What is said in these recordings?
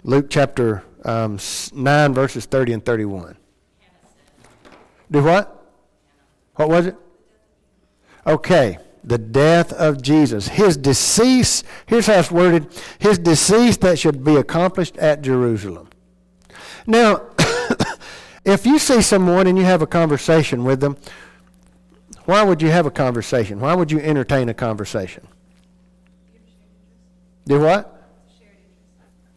Luke chapter 9, verses 30 and 31. Do what? What was it? Okay, the death of Jesus. His decease, here's how it's worded, his decease that should be accomplished at Jerusalem. Now, if you see someone and you have a conversation with them, why would you have a conversation? Why would you entertain a conversation? Do what?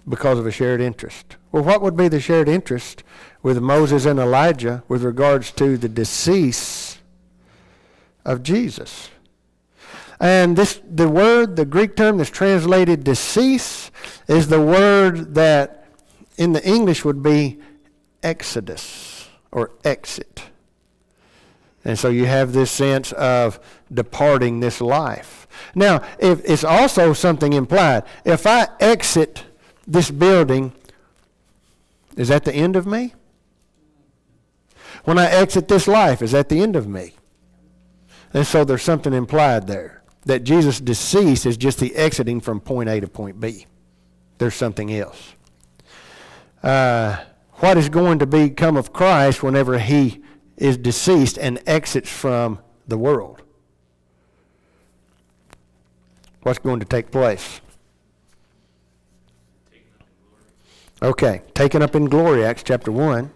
Because of a shared interest. Well, what would be the shared interest with Moses and Elijah with regards to the decease of Jesus? And the Greek term that's translated decease is the word that in the English would be exodus or exit. And so you have this sense of departing this life. Now, if it's also something implied. If I exit this building, is that the end of me? When I exit this life, is that the end of me? And so there's something implied there. That Jesus' decease is just the exiting from point A to point B. There's something else. What is going to become of Christ whenever he is deceased and exits from the world? What's going to take place? Okay, taken up in glory, Acts chapter 1.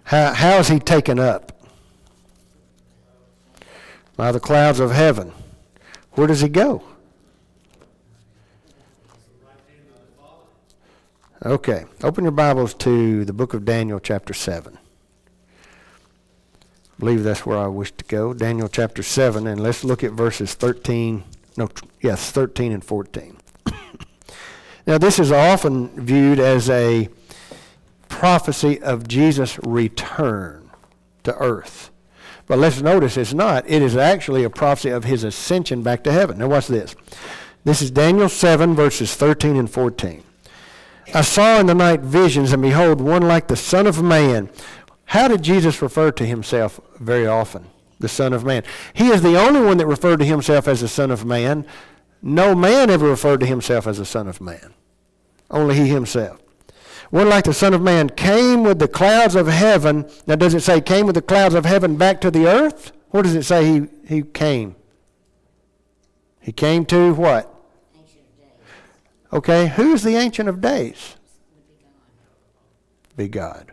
How is he taken up? By the clouds of heaven. Where does he go? Okay, open your Bibles to the book of Daniel chapter 7. I believe that's where I wish to go. Daniel chapter 7, and let's look at verses 13 and 14. Now, this is often viewed as a prophecy of Jesus' return to earth. But let's notice it's not. It is actually a prophecy of his ascension back to heaven. Now, watch this. This is Daniel 7, verses 13 and 14. I saw in the night visions, and behold, one like the Son of Man. How did Jesus refer to himself very often? The Son of Man. He is the only one that referred to himself as the Son of Man. No man ever referred to himself as the Son of Man. Only he himself. One like the Son of Man came with the clouds of heaven. Now, does it say came with the clouds of heaven back to the earth? Where does it say he came? He came to what? Ancient of Days. Okay, who's the Ancient of Days? Be God. Be God.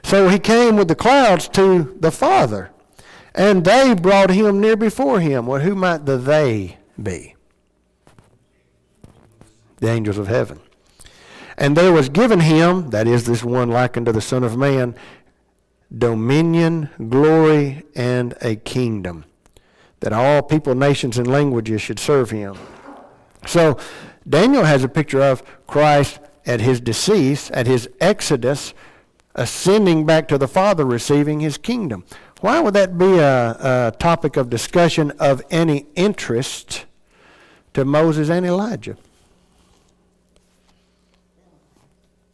So he came with the clouds to the Father, and they brought him near before him. Well, who might the they be? The angels of heaven. And there was given him, that is this one likened to the Son of Man, dominion, glory, and a kingdom, that all people, nations, and languages should serve him. So Daniel has a picture of Christ at his decease, at his exodus, ascending back to the Father, receiving his kingdom. Why would that be a topic of discussion of any interest to Moses and Elijah?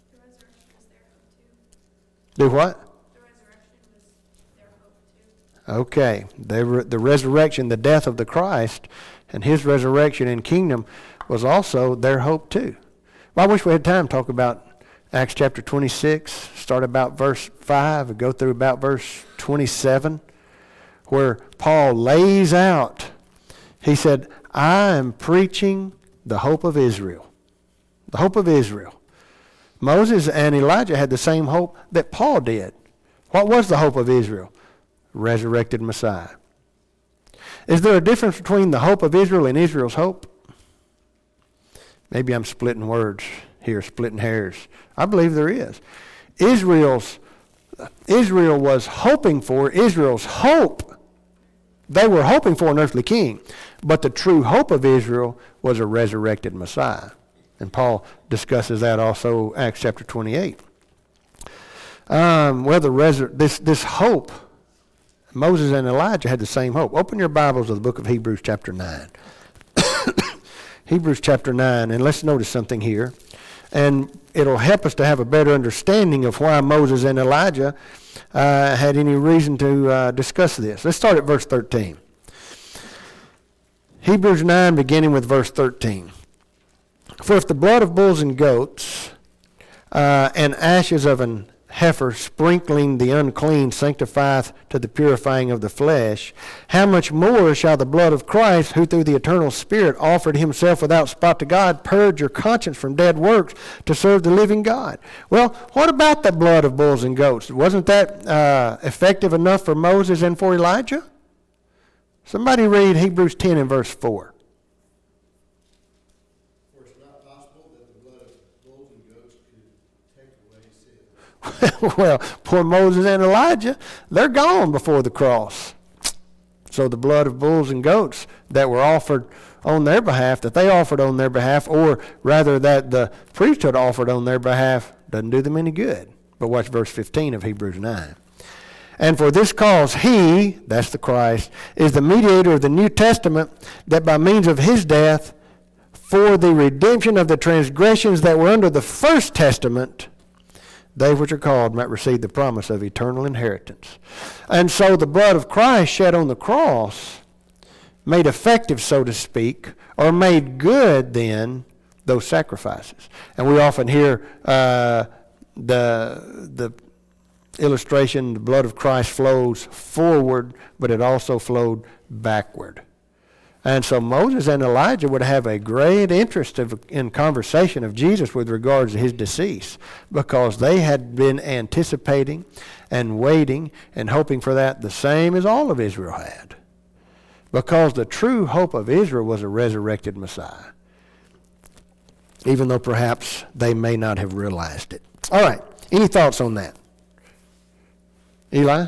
The resurrection was their hope too. Do what? The resurrection was their hope too. Okay. The resurrection, the death of the Christ, and his resurrection and kingdom was also their hope too. Well, I wish we had time to talk about Acts chapter 26, start about verse 5 and go through about verse 27, where Paul lays out, he said, I am preaching the hope of Israel. The hope of Israel. Moses and Elijah had the same hope that Paul did. What was the hope of Israel? Resurrected Messiah. Is there a difference between the hope of Israel and Israel's hope? Maybe I'm splitting words here, splitting hairs. I believe there is. Israel was hoping for, Israel's hope, they were hoping for an earthly king, but the true hope of Israel was a resurrected Messiah. And Paul discusses that also in Acts chapter 28. This hope, Moses and Elijah had the same hope. Open your Bibles to the book of Hebrews chapter 9. Hebrews chapter 9, and let's notice something here. And it'll help us to have a better understanding of why Moses and Elijah had any reason to discuss this. Let's start at verse 13. Hebrews 9, beginning with verse 13. For if the blood of bulls and goats and ashes of an heifer sprinkling the unclean sanctifieth to the purifying of the flesh, how much more shall the blood of Christ, who through the eternal Spirit offered himself without spot to God, purge your conscience from dead works to serve the living God? Well, what about the blood of bulls and goats? Wasn't that effective enough for Moses and for Elijah? Somebody read Hebrews 10 and verse 4. Well, poor Moses and Elijah, they're gone before the cross. So the blood of bulls and goats that were offered on their behalf, that they offered on their behalf, or rather that the priesthood offered on their behalf, doesn't do them any good. But watch verse 15 of Hebrews 9. And for this cause he, that's the Christ, is the mediator of the New Testament, that by means of his death, for the redemption of the transgressions that were under the first testament, they which are called might receive the promise of eternal inheritance. And so the blood of Christ shed on the cross made effective, so to speak, or made good then those sacrifices. And we often hear the illustration, the blood of Christ flows forward, but it also flowed backward. And so Moses and Elijah would have a great interest in conversation of Jesus with regards to his decease, because they had been anticipating and waiting and hoping for that, the same as all of Israel had. Because the true hope of Israel was a resurrected Messiah, even though perhaps they may not have realized it. All right, any thoughts on that? Eli?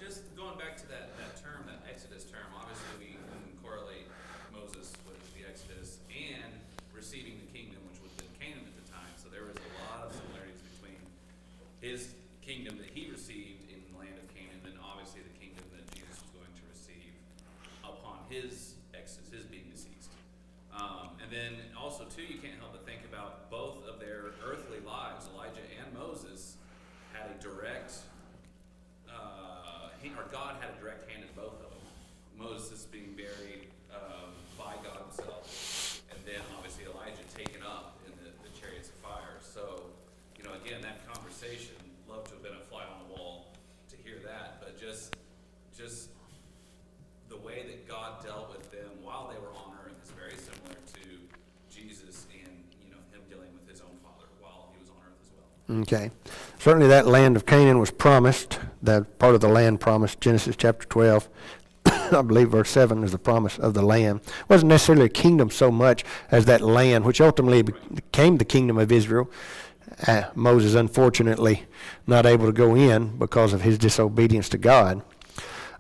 Just going back to that term, that Exodus term, obviously we can correlate Moses with the Exodus and receiving the kingdom, which was in Canaan at the time. So there was a lot of similarities between his kingdom that he received in the land of Canaan and obviously the kingdom that Jesus was going to receive upon his Exodus, his being deceased. And then also, too, you can't help but think about both of their earthly lives. Elijah and Moses had a direct, or God had a direct hand in both of them. Moses being buried by God himself, and then obviously Elijah taken up in the chariots of fire. So, again, that conversation, love to have been a fly on the wall to hear that, but just the way that God dealt with them while they were on earth is very similar to Jesus and him dealing with his own Father while he was on earth as well. Okay. Certainly that land of Canaan was promised, that part of the land promised, Genesis chapter 12. I believe verse 7 is the promise of the land. It wasn't necessarily a kingdom so much as that land, which ultimately became the kingdom of Israel. Moses, unfortunately, not able to go in because of his disobedience to God.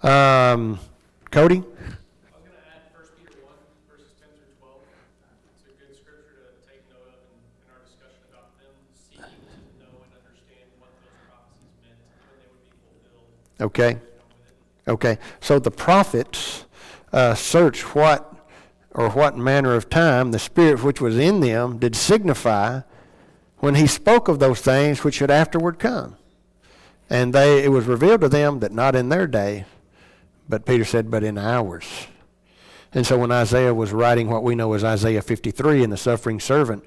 Cody? I was going to add 1 Peter 1, verses 10 through 12. It's a good scripture to take note of in our discussion about them seeking to know and understand what those prophecies meant, when they would be fulfilled. Okay. Okay. So the prophets searched what manner of time the Spirit which was in them did signify when he spoke of those things which should afterward come. And it was revealed to them that not in their day, but Peter said, but in ours. And so when Isaiah was writing what we know as Isaiah 53 and the suffering servant,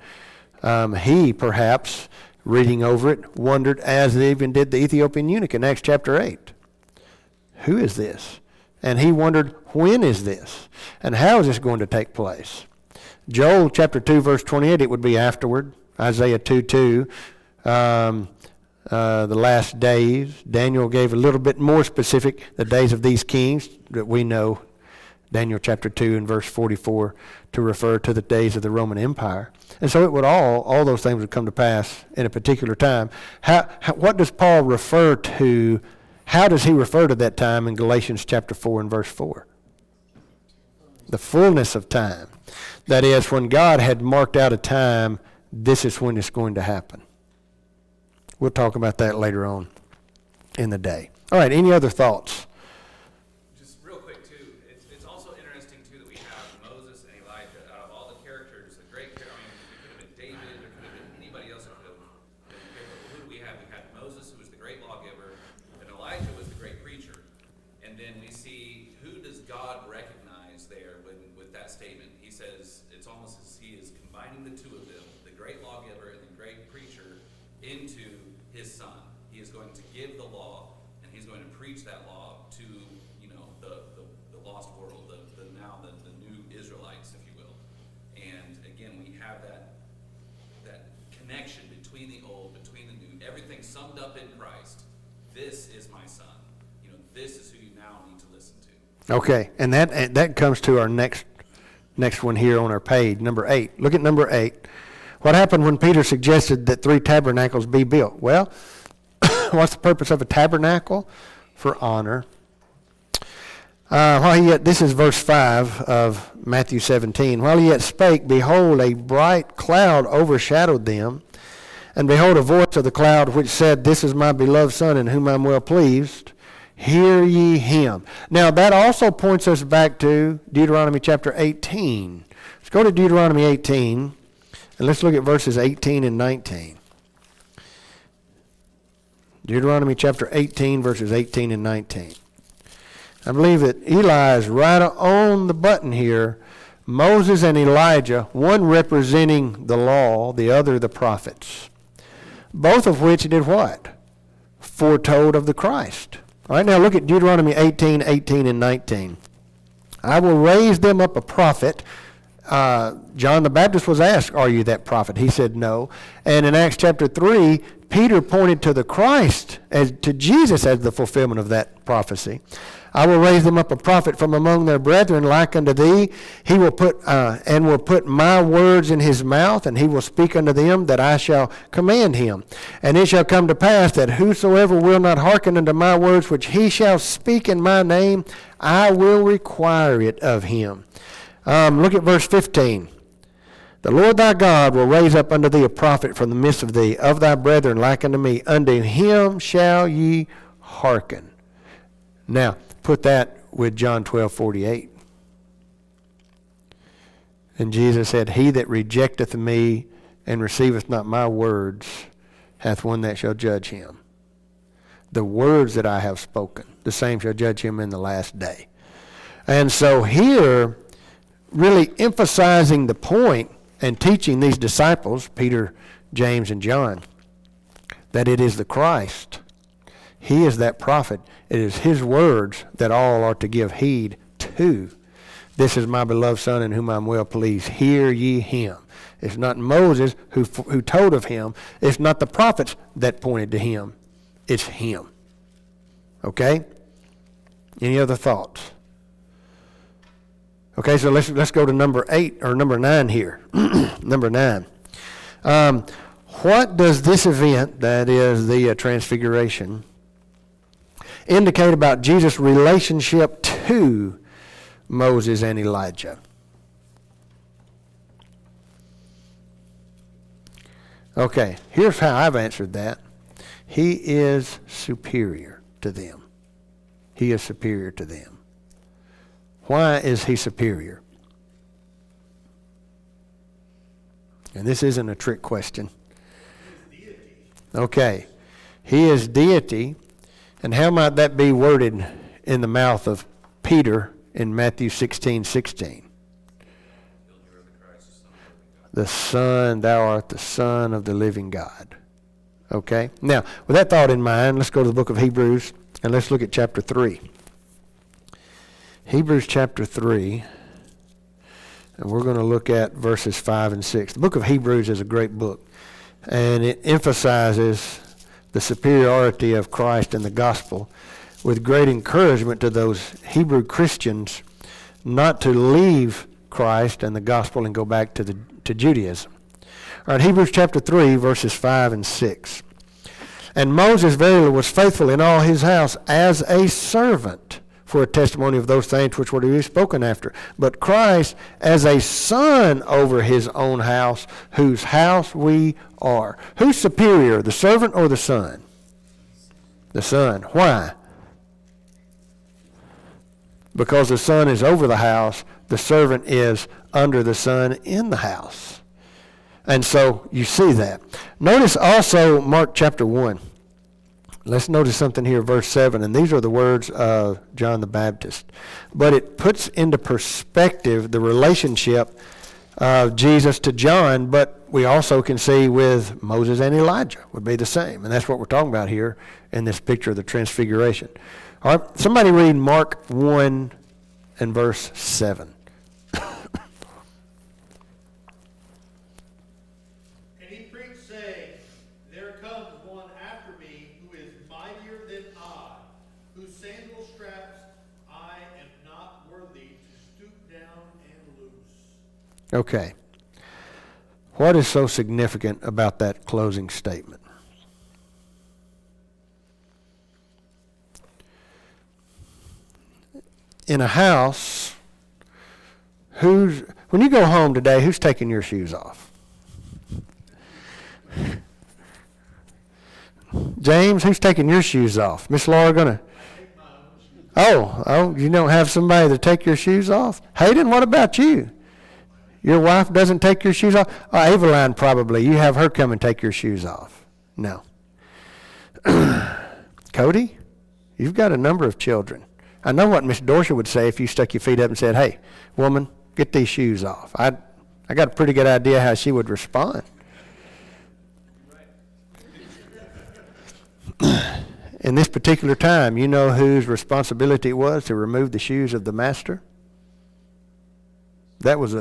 he perhaps, reading over it, wondered, as even did the Ethiopian eunuch in Acts chapter 8, who is this? And he wondered, when is this? And how is this going to take place? Joel chapter 2, verse 28, it would be afterward. Isaiah 2:2, the last days. Daniel gave a little bit more specific, the days of these kings that we know, Daniel chapter 2 and verse 44, to refer to the days of the Roman Empire. And so it would all those things would come to pass in a particular time. What does Paul refer to? How does he refer to that time in Galatians chapter 4 and verse 4? The fullness of time. That is, when God had marked out a time, this is when it's going to happen. We'll talk about that later on in the day. All right, any other thoughts? Just real quick, too, it's also interesting, too, that we have Moses and Elijah. Out of all the characters, the great character, it could have been David, there could have been anybody else that could have been here. But who do we have? We had Moses, who was the great lawgiver, and Elijah was the great preacher. And then we see, who does God recognize there with that statement? He says, it's almost as he is into his son. He is going to give the law, and he's going to preach that law to, the lost world, the new Israelites, if you will. And again, we have that connection between the old, between the new, everything summed up in Christ. This is my son. This is who you now need to listen to. Okay, and that comes to our next one here on our page, number 8. Look at number 8. What happened when Peter suggested that 3 tabernacles be built? Well, what's the purpose of a tabernacle? For honor. This is verse 5 of Matthew 17. While he yet spake, behold, a bright cloud overshadowed them. And behold, a voice of the cloud which said, This is my beloved Son, in whom I am well pleased. Hear ye him. Now, that also points us back to Deuteronomy chapter 18. Let's go to Deuteronomy 18, and let's look at verses 18 and 19. Deuteronomy chapter 18, verses 18 and 19. I believe that Eli is right on the button here. Moses and Elijah, one representing the law, the other the prophets. Both of which did what? Foretold of the Christ. All right, now look at Deuteronomy 18, 18 and 19. I will raise them up a prophet. John the Baptist was asked, are you that prophet? He said no. And in Acts chapter 3, Peter pointed to the Christ, to Jesus as the fulfillment of that prophecy. I will raise them up a prophet from among their brethren like unto thee. He will put my words in his mouth, and he will speak unto them that I shall command him. And it shall come to pass that whosoever will not hearken unto my words which he shall speak in my name, I will require it of him. Look at verse 15. The Lord thy God will raise up unto thee a prophet from the midst of thee, of thy brethren like unto me. Unto him shall ye hearken. Now, put that with John 12:48. And Jesus said, He that rejecteth me and receiveth not my words hath one that shall judge him. The words that I have spoken, the same shall judge him in the last day. And so here, really emphasizing the point and teaching these disciples, Peter, James, and John, that it is the Christ. He is that prophet. It is his words that all are to give heed to. This is my beloved Son in whom I am well pleased. Hear ye him. It's not Moses who told of him. It's not the prophets that pointed to him. It's him. Okay? Any other thoughts? Okay, so let's go to number 8 or number 9 here. Number 9. What does this event, that is the transfiguration, indicate about Jesus' relationship to Moses and Elijah? Okay, here's how I've answered that. He is superior to them. He is superior to them. Why is he superior? And this isn't a trick question. Okay, he is deity. And how might that be worded in the mouth of Peter in Matthew 16:16? The Son, thou art the Son of the living God. Okay? Now, with that thought in mind, let's go to the book of Hebrews, and let's look at chapter 3. Hebrews chapter 3, and we're going to look at verses 5 and 6. The book of Hebrews is a great book, and it emphasizes the superiority of Christ and the gospel with great encouragement to those Hebrew Christians not to leave Christ and the gospel and go back to Judaism. All right, Hebrews chapter 3, verses 5 and 6. And Moses verily was faithful in all his house as a servant for a testimony of those things which were to be spoken after. But Christ as a son over his own house, whose house we are. Who's superior, the servant or the son? The son. Why? Because the son is over the house, the servant is under the son in the house. And so you see that. Notice also Mark chapter 1. Let's notice something here, verse 7, and these are the words of John the Baptist. But it puts into perspective the relationship Jesus to John, but we also can see with Moses and Elijah would be the same. And that's what we're talking about here in this picture of the transfiguration. All right, somebody read Mark 1 and verse 7. And he preached, saying, There comes one after me who is mightier than I, whose sandal straps I am not worthy to stoop down and loose. Okay. What is so significant about that closing statement? In a house, when you go home today, who's taking your shoes off? James, who's taking your shoes off? Miss Laura gonna? Oh, you don't have somebody to take your shoes off? Hayden, what about you? Your wife doesn't take your shoes off? Oh, Aveline probably. You have her come and take your shoes off. No. Cody, you've got a number of children. I know what Miss Dorsey would say if you stuck your feet up and said, hey, woman, get these shoes off. I got a pretty good idea how she would respond. In this particular time, you know whose responsibility it was to remove the shoes of the master? That was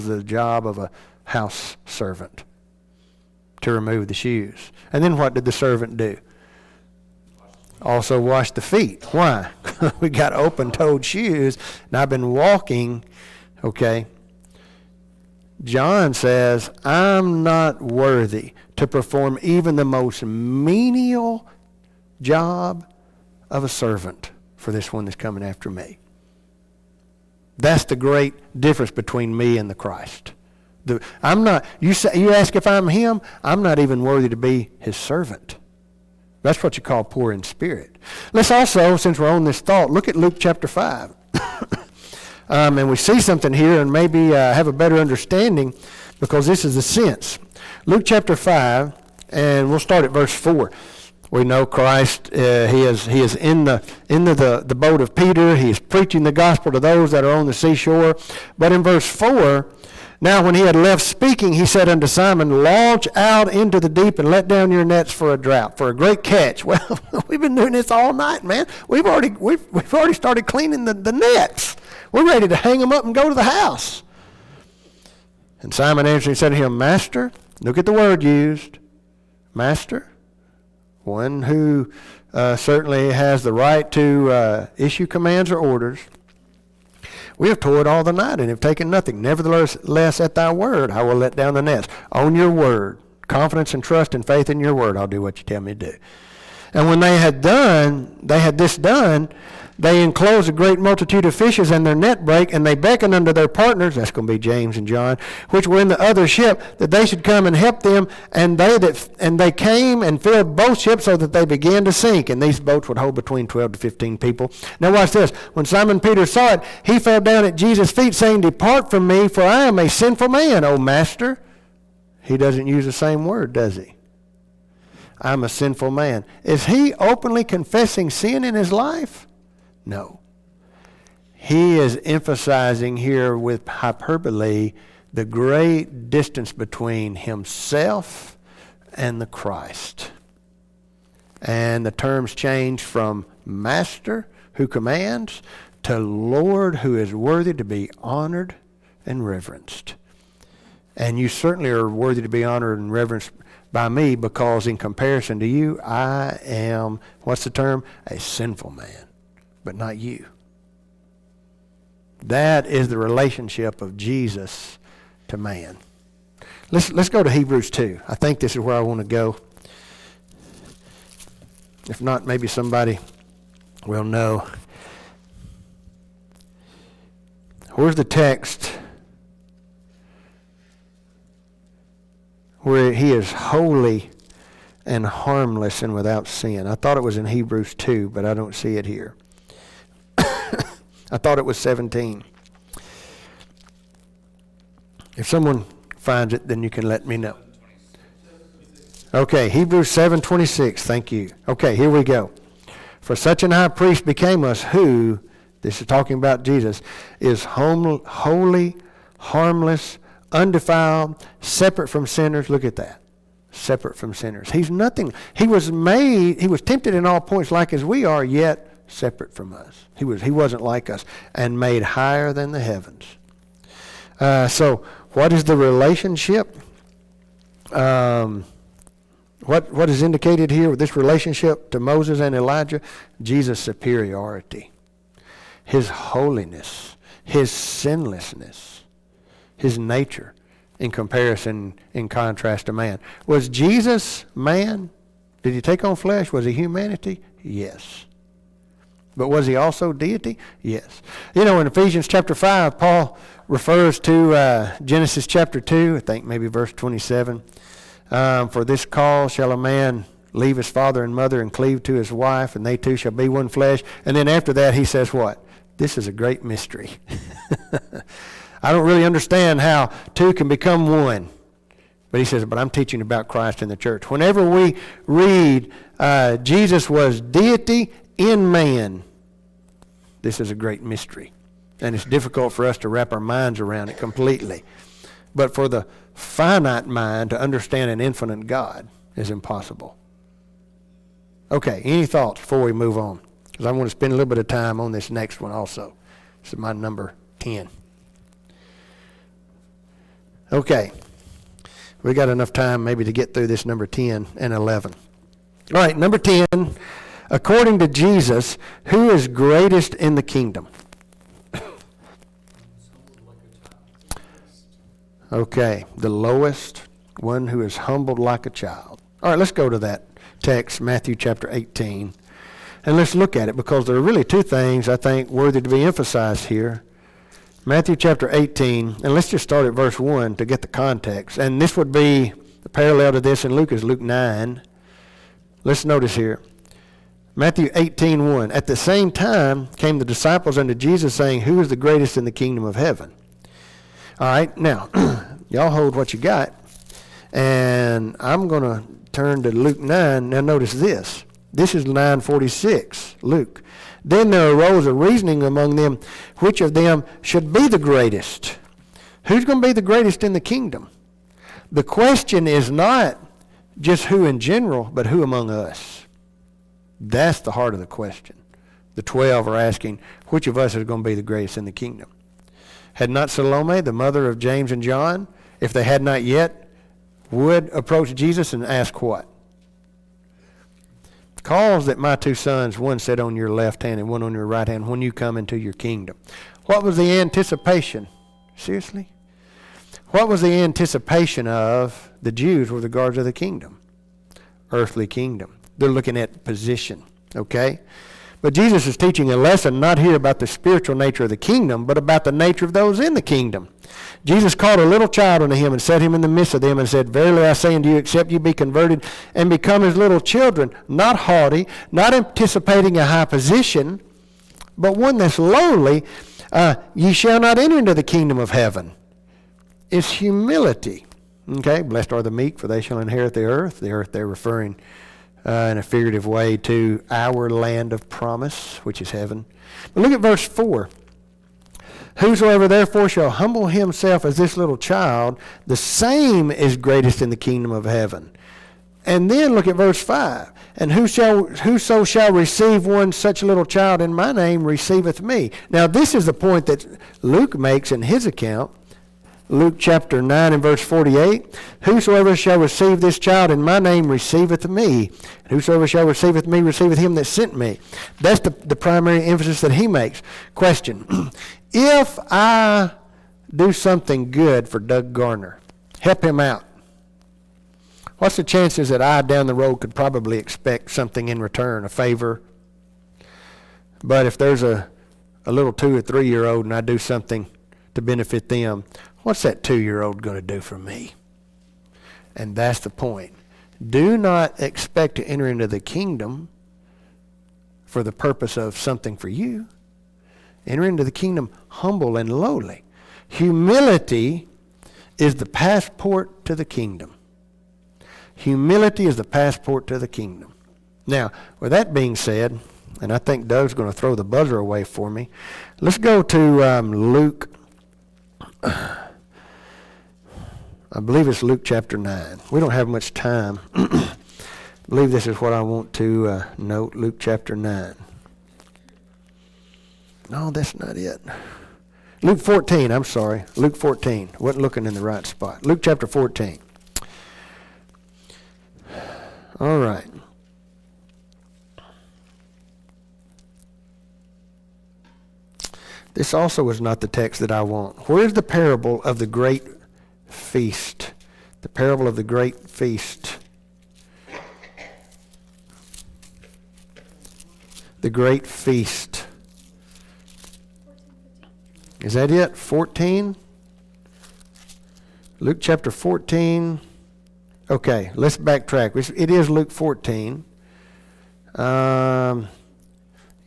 the job of a house servant, to remove the shoes. And then what did the servant do? Also wash the feet. Why? We got open-toed shoes, and I've been walking, okay. John says, I'm not worthy to perform even the most menial job of a servant for this one that's coming after me. That's the great difference between me and the Christ. I'm not. You ask if I'm him. I'm not even worthy to be his servant. That's what you call poor in spirit. Let's also, since we're on this thought, look at Luke chapter 5. And we see something here and maybe have a better understanding, because this is the sense. Luke chapter 5, and we'll start at verse 4. We know Christ, he is in the boat of Peter. He is preaching the gospel to those that are on the seashore. But in verse 4, now when he had left speaking, he said unto Simon, launch out into the deep and let down your nets for a drought, for a great catch. Well, we've been doing this all night, man. We've already started cleaning the nets. We're ready to hang them up and go to the house. And Simon answered and said to him, Master, look at the word used, Master. One who certainly has the right to issue commands or orders. We have toiled all the night and have taken nothing. Nevertheless, at thy word, I will let down the nets. On your word, confidence and trust and faith in your word, I'll do what you tell me to do. And when they had this done, they enclosed a great multitude of fishes, and their net brake, and they beckoned unto their partners, that's going to be James and John, which were in the other ship, that they should come and help them. And they came and filled both ships, so that they began to sink. And these boats would hold between 12 to 15 people. Now watch this. When Simon Peter saw it, he fell down at Jesus' feet, saying, Depart from me, for I am a sinful man, O Master. He doesn't use the same word, does he? I'm a sinful man. Is he openly confessing sin in his life? No. He is emphasizing here with hyperbole the great distance between himself and the Christ. And the terms change from master who commands to Lord who is worthy to be honored and reverenced. And you certainly are worthy to be honored and reverenced by me, because in comparison to you, I am, what's the term? A sinful man, but not you. That is the relationship of Jesus to man. Let's go to Hebrews 2. I think this is where I want to go. If not, maybe somebody will know. Where's the text where he is holy and harmless and without sin? I thought it was in Hebrews 2, but I don't see it here. I thought it was 17. If someone finds it, then you can let me know. Okay, Hebrews 7:26. Thank you. Okay, here we go. For such an high priest became us, who, this is talking about Jesus, is holy, harmless, undefiled, separate from sinners. Look at that. Separate from sinners. He's nothing. He was tempted in all points like as we are, yet separate from us. He wasn't like us, and made higher than the heavens. So what is the relationship? What is indicated here with this relationship to Moses and Elijah? Jesus' superiority, his holiness, his sinlessness, his nature in comparison, in contrast to man. Was Jesus man? Did he take on flesh? Was he humanity? Yes. But was he also deity? Yes. You know, in Ephesians chapter 5, Paul refers to Genesis chapter 2, I think maybe verse 27. For this cause shall a man leave his father and mother and cleave to his wife, and they two shall be one flesh. And then after that he says what? This is a great mystery. I don't really understand how two can become one. But he says, but I'm teaching about Christ in the church. Whenever we read Jesus was deity in man, this is a great mystery. And it's difficult for us to wrap our minds around it completely. But for the finite mind to understand an infinite God is impossible. Okay, any thoughts before we move on? Because I want to spend a little bit of time on this next one also. This is my number 10. Okay. We got enough time maybe to get through this number 10 and 11. All right, number 10. According to Jesus, who is greatest in the kingdom? Okay, the lowest, one who is humbled like a child. All right, let's go to that text, Matthew chapter 18. And let's look at it because there are really two things I think worthy to be emphasized here. Matthew chapter 18, and let's just start at verse 1 to get the context. And this would be the parallel to this in Luke is Luke 9. Let's notice here. Matthew 18:1. At the same time came the disciples unto Jesus saying, who is the greatest in the kingdom of heaven? All right, now, y'all hold what you got. And I'm going to turn to Luke 9. Now notice this. This is 9:46, Luke. Then there arose a reasoning among them, which of them should be the greatest? Who's going to be the greatest in the kingdom? The question is not just who in general, but who among us. That's the heart of the question. The 12 are asking, which of us is going to be the greatest in the kingdom? Had not Salome, the mother of James and John, if they had not yet, would approach Jesus and ask what? Cause that my two sons, one sit on your left hand and one on your right hand, when you come into your kingdom. What was the anticipation? Seriously? What was the anticipation of the Jews with regards to the kingdom? Earthly kingdom. They're looking at position, okay? But Jesus is teaching a lesson not here about the spiritual nature of the kingdom, but about the nature of those in the kingdom. Jesus called a little child unto him and set him in the midst of them and said, verily I say unto you, except you be converted and become as little children, not haughty, not anticipating a high position, but one that's lowly, ye shall not enter into the kingdom of heaven. It's humility. Okay, blessed are the meek, for they shall inherit the earth. The earth they're referring in a figurative way to our land of promise, which is heaven. But look at verse 4. Whosoever therefore shall humble himself as this little child, the same is greatest in the kingdom of heaven. And then look at verse 5. And whoso shall receive one such little child in my name receiveth me. Now this is the point that Luke makes in his account. Luke chapter 9 and verse 48. Whosoever shall receive this child in my name receiveth me. And whosoever shall receiveth me receiveth him that sent me. That's the primary emphasis that he makes. Question. If I do something good for Doug Garner, help him out, what's the chances that I down the road could probably expect something in return, a favor? But if there's a little 2 or 3 year old and I do something to benefit them, what's that 2-year-old going to do for me? And that's the point. Do not expect to enter into the kingdom for the purpose of something for you. Enter into the kingdom humble and lowly. Humility is the passport to the kingdom. Humility is the passport to the kingdom. Now, with that being said, and I think Doug's going to throw the buzzer away for me, let's go to Luke. I believe it's Luke chapter 9. We don't have much time. I believe this is what I want to note, Luke chapter 9. No, that's not it. Luke 14, I'm sorry. Luke 14. Wasn't looking in the right spot. Luke chapter 14. All right. This also is not the text that I want. Where is the parable of the great feast? The parable of the great feast. The great feast. Is that it? 14? Luke chapter 14. Okay, let's backtrack. It is Luke 14.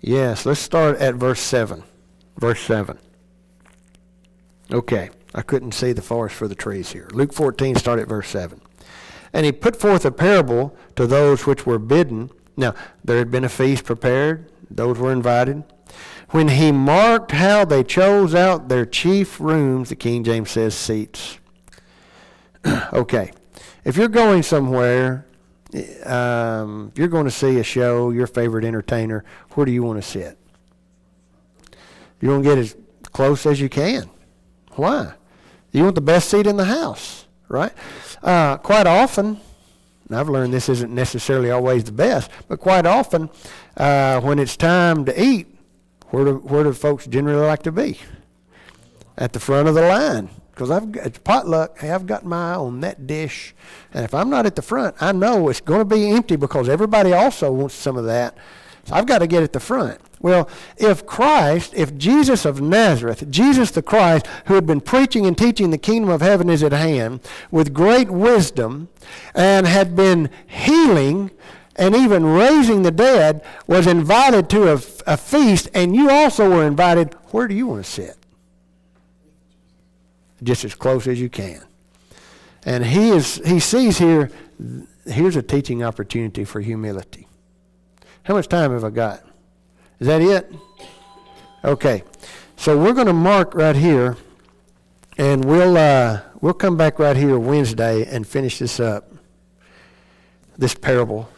Yes, let's start at verse 7. Verse 7. Okay, I couldn't see the forest for the trees here. Luke 14, start at verse 7. And he put forth a parable to those which were bidden. Now, there had been a feast prepared. Those were invited. When he marked how they chose out their chief rooms, the King James says seats. Okay, if you're going somewhere, you're going to see a show, your favorite entertainer, where do you want to sit? You want to get as close as you can. Why? You want the best seat in the house, right? Quite often, and I've learned this isn't necessarily always the best, but quite often, when it's time to eat, where do folks generally like to be? At the front of the line. Because it's potluck, hey, I've got my eye on that dish. And if I'm not at the front, I know it's going to be empty because everybody also wants some of that. So I've got to get at the front. Well, if Jesus of Nazareth, Jesus the Christ, who had been preaching and teaching the kingdom of heaven is at hand with great wisdom and had been healing and even raising the dead, was invited to a feast, and you also were invited, where do you want to sit? Just as close as you can. And he sees here, here's a teaching opportunity for humility. How much time have I got? Is that it? Okay. So we're going to mark right here, and we'll come back right here Wednesday and finish this up. This parable,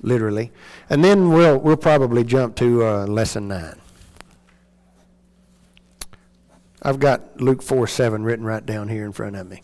literally. And then we'll probably jump to lesson 9. I've got Luke 4:7 written right down here in front of me.